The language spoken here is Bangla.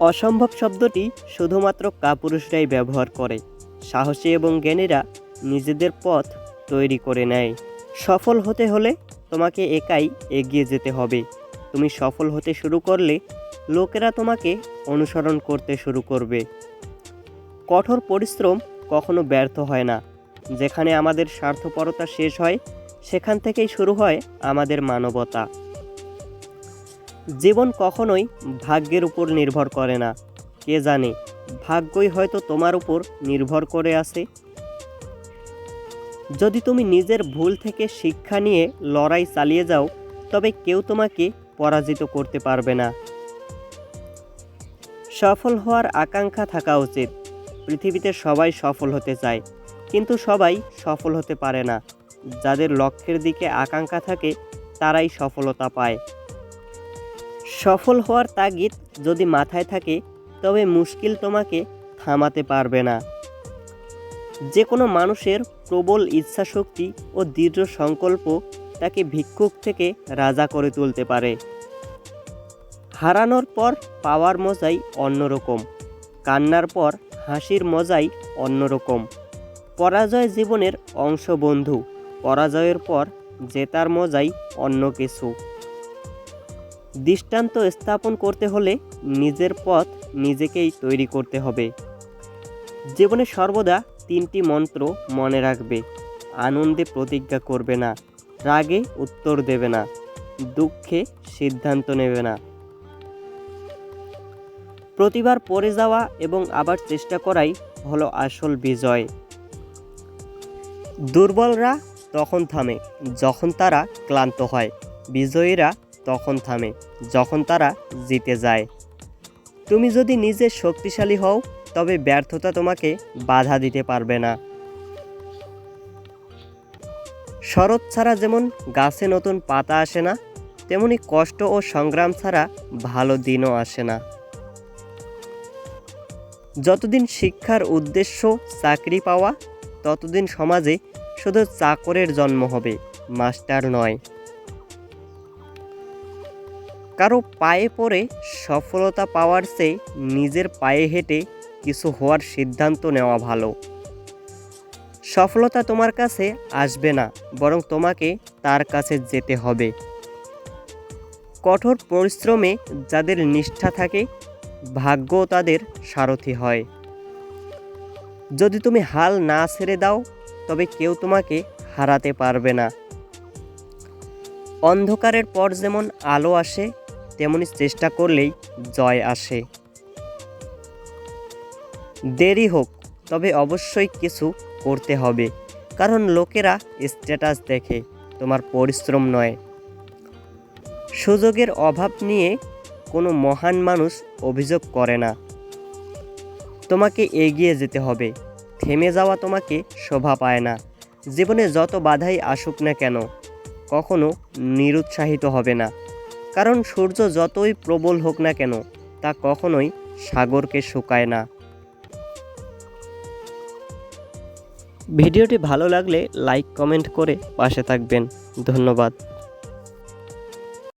অসম্ভব শব্দটি শুধুমাত্র কাপুরুষরাই ব্যবহার করে। সাহসী এবং জ্ঞানীরা নিজেদের পথ তৈরি করে নেয়। সফল হতে হলে তোমাকে একাই এগিয়ে যেতে হবে। তুমি সফল হতে শুরু করলে লোকেরা তোমাকে অনুসরণ করতে শুরু করবে। কঠোর পরিশ্রম কখনো ব্যর্থ হয় না। যেখানে আমাদের স্বার্থপরতা শেষ হয়, সেখান থেকেই শুরু হয় আমাদের মানবতা। জীবন কখনোই ভাগ্যের উপর নির্ভর করে না। কে জানে, ভাগ্যই হয়তো তোমার উপর নির্ভর করে আছে। যদি তুমি নিজের ভুল থেকে শিক্ষা নিয়ে লড়াই চালিয়ে যাও, তবে কেউ তোমাকে পরাজিত করতে পারবে না। সফল হওয়ার আকাঙ্ক্ষা থাকা উচিত। পৃথিবীতে সবাই সফল হতে চায়, কিন্তু সবাই সফল হতে পারে না। যাদের লক্ষ্যের দিকে আকাঙ্ক্ষা থাকে, তারাই সফলতা পায়। সফল হওয়ার তাগিদ যদি মাথায় থাকে, তবে মুশকিল তোমাকে থামাতে পারবে না। যে কোনো মানুষের প্রবল ইচ্ছাশক্তি ও দৃঢ় সংকল্প তাকে ভিক্ষুক থেকে রাজা করে তুলতে পারে। হারানোর পর পাওয়ার মজাই অন্যরকম, কান্নার পর হাসির মজাই অন্যরকম। পরাজয় জীবনের অংশ বন্ধু, পরাজয়ের পর জেতার মজাই অন্য কিছু। দৃষ্টান্ত স্থাপন করতে হলে নিজের পথ নিজেকেই তৈরি করতে হবে। জীবনে সর্বদা 3টি মন্ত্র মনে রাখবে। আনন্দে প্রতিজ্ঞা করবে না, রাগে উত্তর দেবে না, দুঃখে সিদ্ধান্ত নেবে না। প্রতিবার পড়ে যাওয়া এবং আবার চেষ্টা করাই হলো আসল বিজয়। দুর্বলরা তখন থামে যখন তারা ক্লান্ত হয়। বিজয়ীরা তখন থামে যখন তারা জিতে যায়। তুমি যদি নিজে শক্তিশালী হও, তবে ব্যর্থতা তোমাকে বাধা দিতে পারবে না। শরৎ ছাড়া যেমন গাছে নতুন পাতা আসে না, তেমনি কষ্ট ও সংগ্রাম ছাড়া ভালো দিনও আসে না। যতদিন শিক্ষার উদ্দেশ্য চাকরি পাওয়া, ততদিন সমাজে শুধু চাকরের জন্ম হবে, মাস্টার নয়। কারো পায়ে পড়ে সফলতা পাওয়ার চেয়ে নিজের পায়ে হেঁটে কিছু হওয়ার সিদ্ধান্ত নেওয়া ভালো। সফলতা তোমার কাছে আসবে না, বরং তোমাকে তার কাছে যেতে হবে। কঠোর পরিশ্রমে যাদের নিষ্ঠা থাকে, ভাগ্য তাদের সারথি হয়। যদি তুমি হাল না ছেড়ে দাও, তবে কেউ তোমাকে হারাতে পারবে না। অন্ধকারের পর যেমন আলো আসে, তেমনি চেষ্টা করলেই জয় আসে। দেরি হোক, তবে অবশ্যই কিছু করতে হবে, কারণ লোকেরা স্ট্যাটাস দেখে, তোমার পরিশ্রম নয়। সুযোগের অভাব নিয়ে কোনো মহান মানুষ অভিযোগ করে না। তোমাকে এগিয়ে যেতে হবে, থেমে যাওয়া তোমাকে শোভা পায় না। জীবনে যত বাধাই আসুক না কেন, কখনো নিরুৎসাহিত হবে না, কারণ সূর্য যতই প্রবল হোক না কেন, তা কখনোই সাগরকে শুকায় না। ভিডিওটি ভালো লাগলে লাইক কমেন্ট করে পাশে থাকবেন। ধন্যবাদ।